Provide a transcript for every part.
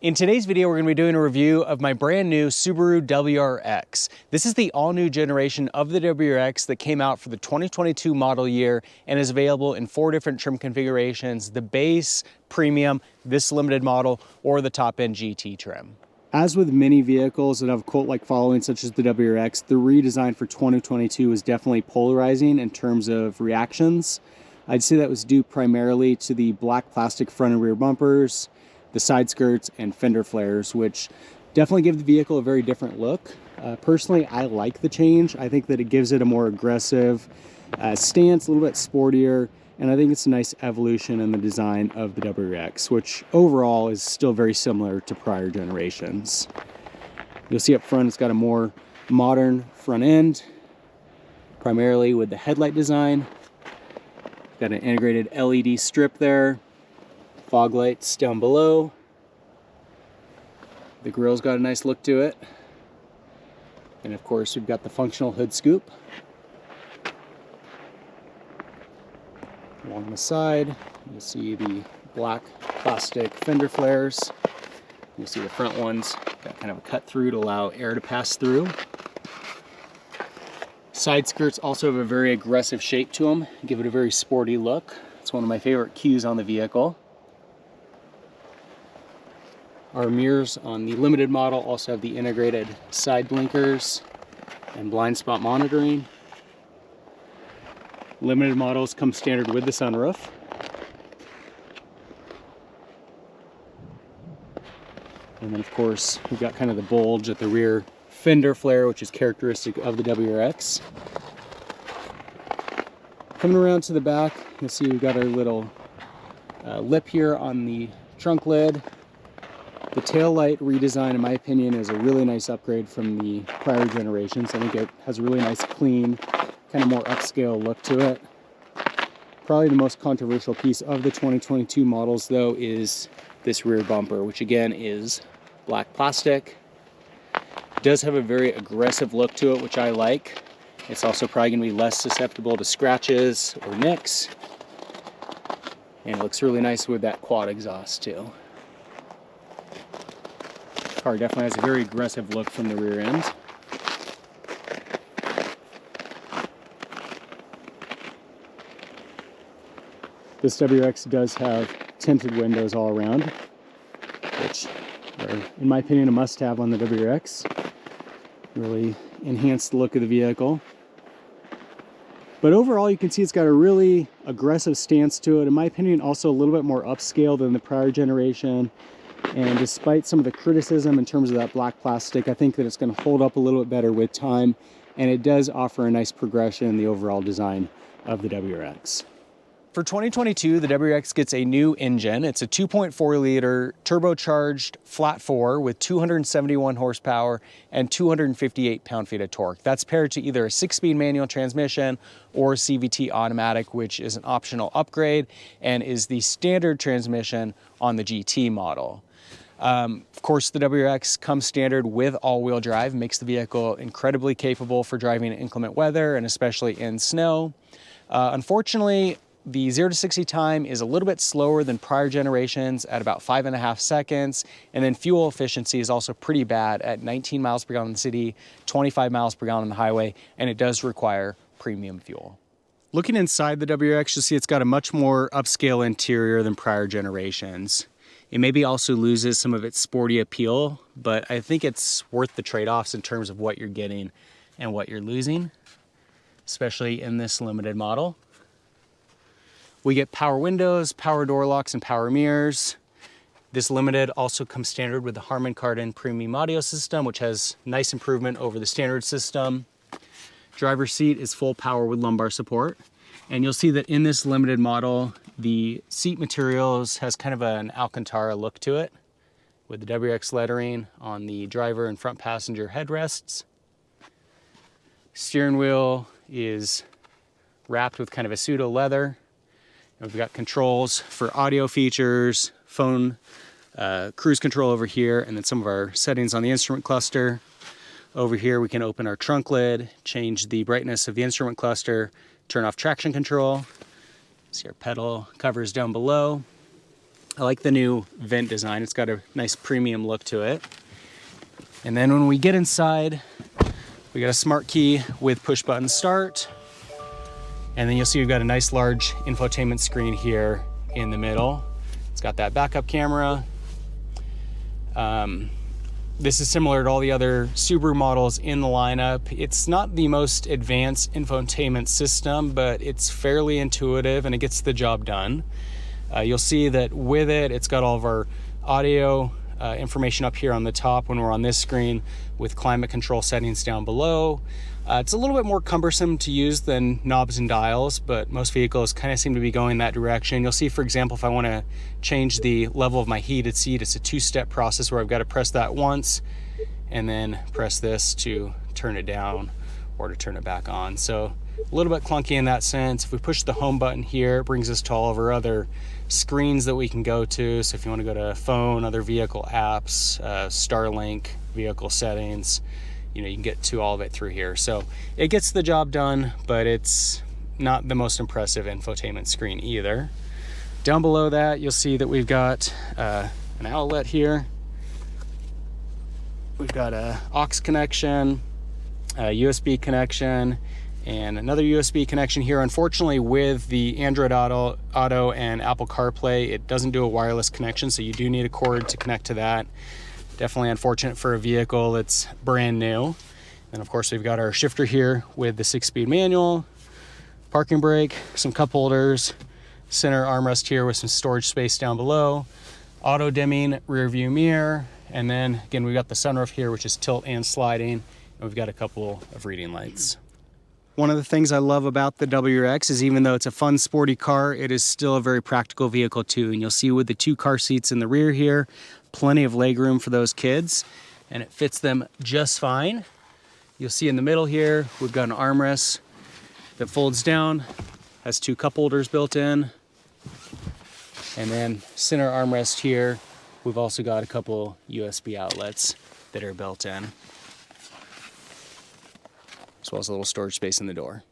In today's video, we're going to be doing a review of my brand new Subaru WRX. This is the all-new generation of the WRX that came out for the 2022 model year and is available in 4 different trim configurations: the base, premium, this limited model, or the top-end GT trim. As with many vehicles that have cult-like following, such as the WRX, the redesign for 2022 is definitely polarizing in terms of reactions. I'd say that was due primarily to the black plastic front and rear bumpers, the side skirts, and fender flares, which definitely give the vehicle a very different look. Personally, I like the change. I think that it gives it a more aggressive stance, a little bit sportier, and I think it's a nice evolution in the design of the WRX, which overall is still very similar to prior generations. You'll see up front it's got a more modern front end, primarily with the headlight design. Got an integrated LED strip there, fog lights down below. The grille's got a nice look to it. And of course, we've got the functional hood scoop. Along the side, you'll see the black plastic fender flares. You'll see the front ones got kind of a cut through to allow air to pass through. Side skirts also have a very aggressive shape to them, give it a very sporty look. It's one of my favorite cues on the vehicle. Our mirrors on the limited model also have the integrated side blinkers and blind spot monitoring. Limited models come standard with the sunroof. And then of course, we've got kind of the bulge at the rear fender flare, which is characteristic of the WRX. Coming around to the back, you'll see we've got our little lip here on the trunk lid. The taillight redesign, in my opinion, is a really nice upgrade from the prior generations. I think it has a really nice, clean, kind of more upscale look to it. Probably the most controversial piece of the 2022 models, though, is this rear bumper, which again is black plastic. It does have a very aggressive look to it, which I like. It's also probably going to be less susceptible to scratches or nicks. And it looks really nice with that quad exhaust, too. Car definitely has a very aggressive look from the rear end. This WRX does have tinted windows all around, which are, in my opinion, a must-have on the WRX. Really enhance the look of the vehicle. But overall, you can see it's got a really aggressive stance to it. In my opinion, also a little bit more upscale than the prior generation. And despite some of the criticism in terms of that black plastic, I think that it's going to hold up a little bit better with time, and it does offer a nice progression in the overall design of the WRX. For 2022, the WRX gets a new engine. It's a 2.4-liter turbocharged flat 4 with 271 horsepower and 258 pound-feet of torque. That's paired to either a 6-speed manual transmission or CVT automatic, which is an optional upgrade and is the standard transmission on the GT model. Of course, the WRX comes standard with all-wheel drive, makes the vehicle incredibly capable for driving in inclement weather and especially in snow. Unfortunately, the 0 to 60 time is a little bit slower than prior generations at about 5.5 seconds. And then fuel efficiency is also pretty bad at 19 miles per gallon in the city, 25 miles per gallon on the highway, and it does require premium fuel. Looking inside the WRX, you'll see it's got a much more upscale interior than prior generations. It maybe also loses some of its sporty appeal, but I think it's worth the trade-offs in terms of what you're getting and what you're losing, especially in this limited model. We get power windows, power door locks, and power mirrors. This limited also comes standard with the Harman Kardon premium audio system, which has nice improvement over the standard system. Driver's seat is full power with lumbar support. And you'll see that in this limited model, the seat materials has kind of an Alcantara look to it, with the WRX lettering on the driver and front passenger headrests. Steering wheel is wrapped with kind of a pseudo leather. And we've got controls for audio features, phone, cruise control over here, and then some of our settings on the instrument cluster. Over here, we can open our trunk lid, change the brightness of the instrument cluster, turn off traction control. See our pedal covers down below. I like the new vent design. It's got a nice premium look to it. And then when we get inside, we got a smart key with push button start. And then you'll see we've got a nice large infotainment screen here in the middle. It's got that backup camera. This is similar to all the other Subaru models in the lineup. It's not the most advanced infotainment system, but it's fairly intuitive and it gets the job done. You'll see that with it, it's got all of our audio information up here on the top when we're on this screen, with climate control settings down below. It's a little bit more cumbersome to use than knobs and dials, but most vehicles kind of seem to be going that direction. You'll see, for example, if I want to change the level of my heated seat, it's a two-step process where I've got to press that once and then press this to turn it down or to turn it back on. So a little bit clunky in that sense. If we push the home button here, it brings us to all of our other screens that we can go to. So if you want to go to phone, other vehicle apps, Starlink, vehicle settings, you can get to all of it through here. So it gets the job done, but it's not the most impressive infotainment screen either. Down below that, you'll see that we've got an outlet here. We've got a aux connection, a USB connection, and another USB connection here. Unfortunately, with the Android Auto and Apple CarPlay, it doesn't do a wireless connection, so you do need a cord to connect to that. Definitely unfortunate for a vehicle that's brand new. And of course, we've got our shifter here with the 6-speed manual, parking brake, some cup holders, center armrest here with some storage space down below, auto dimming rear view mirror, and then again, we've got the sunroof here, which is tilt and sliding, and we've got a couple of reading lights. One of the things I love about the WRX is, even though it's a fun, sporty car, it is still a very practical vehicle too. And you'll see with the 2 car seats in the rear here, plenty of leg room for those kids, and it fits them just fine. You'll see in the middle here, we've got an armrest that folds down, has 2 cup holders built in. And then center armrest here, we've also got a couple USB outlets that are built in, as well as a little storage space in the door.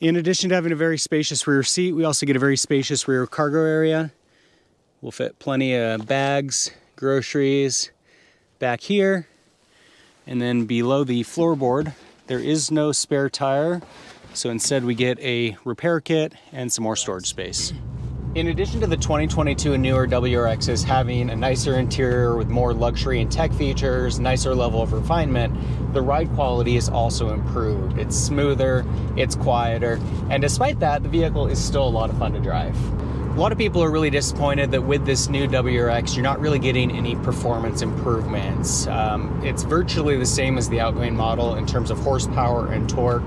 In addition to having a very spacious rear seat, we also get a very spacious rear cargo area. We'll fit plenty of bags, groceries back here. And then below the floorboard, there is no spare tire, so instead we get a repair kit and some more storage space. In addition to the 2022 and newer WRXs having a nicer interior with more luxury and tech features, nicer level of refinement, the ride quality is also improved. It's smoother, it's quieter, and despite that, the vehicle is still a lot of fun to drive. A lot of people are really disappointed that with this new WRX, you're not really getting any performance improvements. It's virtually the same as the outgoing model in terms of horsepower and torque,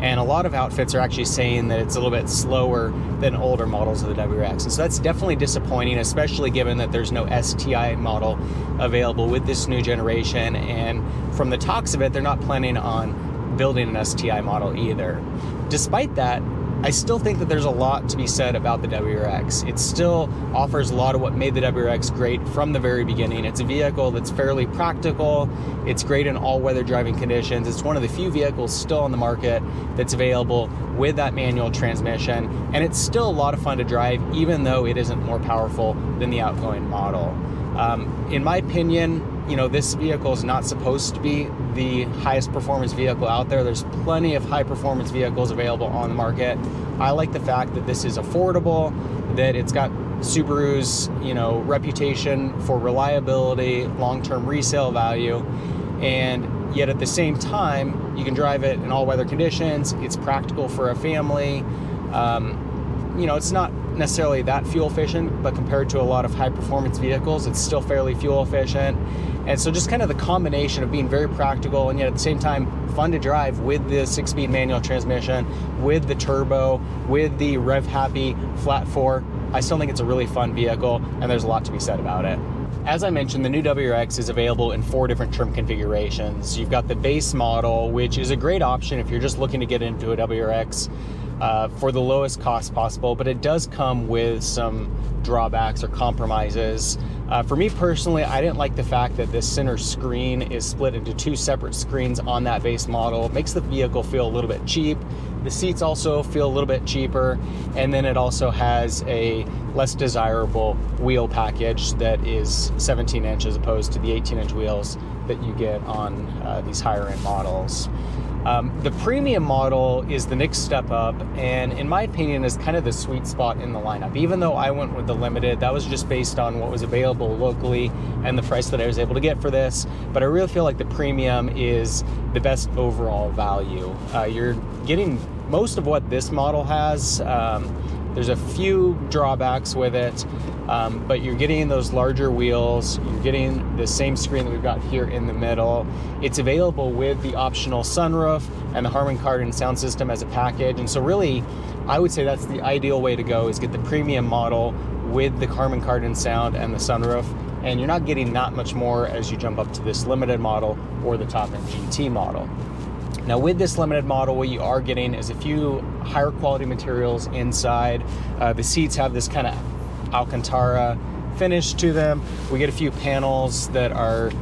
and a lot of outfits are actually saying that it's a little bit slower than older models of the WRX. And so that's definitely disappointing, especially given that there's no STI model available with this new generation, and from the talks of it, they're not planning on building an STI model either. Despite that, I still think that there's a lot to be said about the WRX. It still offers a lot of what made the WRX great from the very beginning. It's a vehicle that's fairly practical. It's great in all weather driving conditions. It's one of the few vehicles still on the market that's available with that manual transmission. And it's still a lot of fun to drive, even though it isn't more powerful than the outgoing model. In my opinion, this vehicle is not supposed to be the highest performance vehicle out there. There's plenty of high performance vehicles available on the market. I like the fact that this is affordable, that it's got Subaru's, reputation for reliability, long-term resale value, and yet at the same time, you can drive it in all weather conditions. It's practical for a family. It's not necessarily that fuel efficient, but compared to a lot of high performance vehicles, it's still fairly fuel efficient. And so just kind of the combination of being very practical and yet at the same time fun to drive with the 6-speed manual transmission, with the turbo, with the rev happy flat 4, I still think it's a really fun vehicle, and there's a lot to be said about it. As I mentioned, the new WRX is available in 4 different trim configurations. You've got the base model, which is a great option if you're just looking to get into a WRX for the lowest cost possible, but it does come with some drawbacks or compromises. For me personally, I didn't like the fact that this center screen is split into two separate screens on that base model. It makes the vehicle feel a little bit cheap. The seats also feel a little bit cheaper, and then it also has a less desirable wheel package that is 17 inch as opposed to the 18-inch wheels that you get on these higher end models. The premium model is the next step up, and in my opinion is kind of the sweet spot in the lineup. Even though I went with the limited, that was just based on what was available locally and the price that I was able to get for this, but I really feel like the premium is the best overall value. You're getting most of what this model has. There's a few drawbacks with it, but you're getting those larger wheels, you're getting the same screen that we've got here in the middle. It's available with the optional sunroof and the Harman Kardon sound system as a package, and so really I would say that's the ideal way to go, is get the premium model with the Harman Kardon sound and the sunroof, and you're not getting that much more as you jump up to this limited model or the top-end GT model. Now with this limited model, what you are getting is a few higher quality materials inside. The seats have this kind of Alcantara finish to them. We get a few panels that are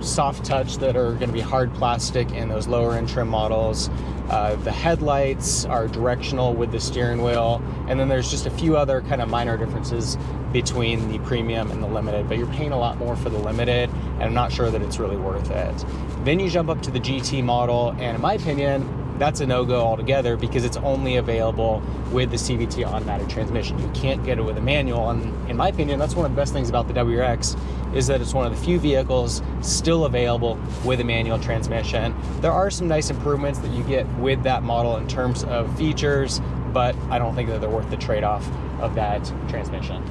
soft touch that are going to be hard plastic in those lower end trim models. The headlights are directional with the steering wheel, and then there's just a few other kind of minor differences between the premium and the limited, but you're paying a lot more for the limited, and I'm not sure that it's really worth it. Then you jump up to the GT model, and in my opinion, that's a no-go altogether because it's only available with the CVT automatic transmission. You can't get it with a manual, and in my opinion, that's one of the best things about the WRX, is that it's one of the few vehicles still available with a manual transmission. There are some nice improvements that you get with that model in terms of features, but I don't think that they're worth the trade-off of that transmission.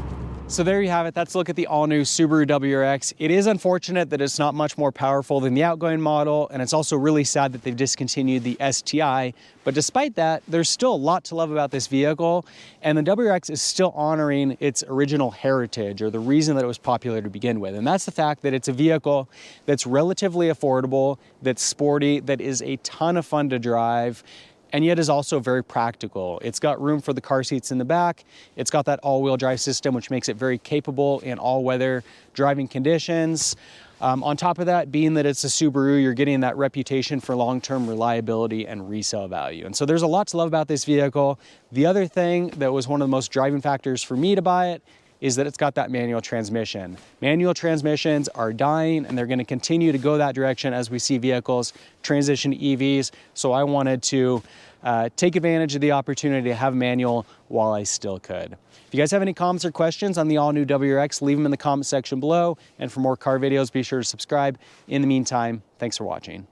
So there you have it. That's a look at the all-new Subaru WRX. It is unfortunate that it's not much more powerful than the outgoing model, and it's also really sad that they've discontinued the STI. But despite that, there's still a lot to love about this vehicle, and the WRX is still honoring its original heritage, or the reason that it was popular to begin with. And that's the fact that it's a vehicle that's relatively affordable, that's sporty, that is a ton of fun to drive, and yet is also very practical. It's got room for the car seats in the back. It's got that all-wheel drive system, which makes it very capable in all-weather driving conditions. On top of that, being that it's a Subaru, you're getting that reputation for long-term reliability and resale value. And so there's a lot to love about this vehicle. The other thing that was one of the most driving factors for me to buy it is that it's got that manual transmission. Manual transmissions are dying, and they're gonna continue to go that direction as we see vehicles transition to EVs. So I wanted to take advantage of the opportunity to have manual while I still could. If you guys have any comments or questions on the all-new WRX, leave them in the comment section below. And for more car videos, be sure to subscribe. In the meantime, thanks for watching.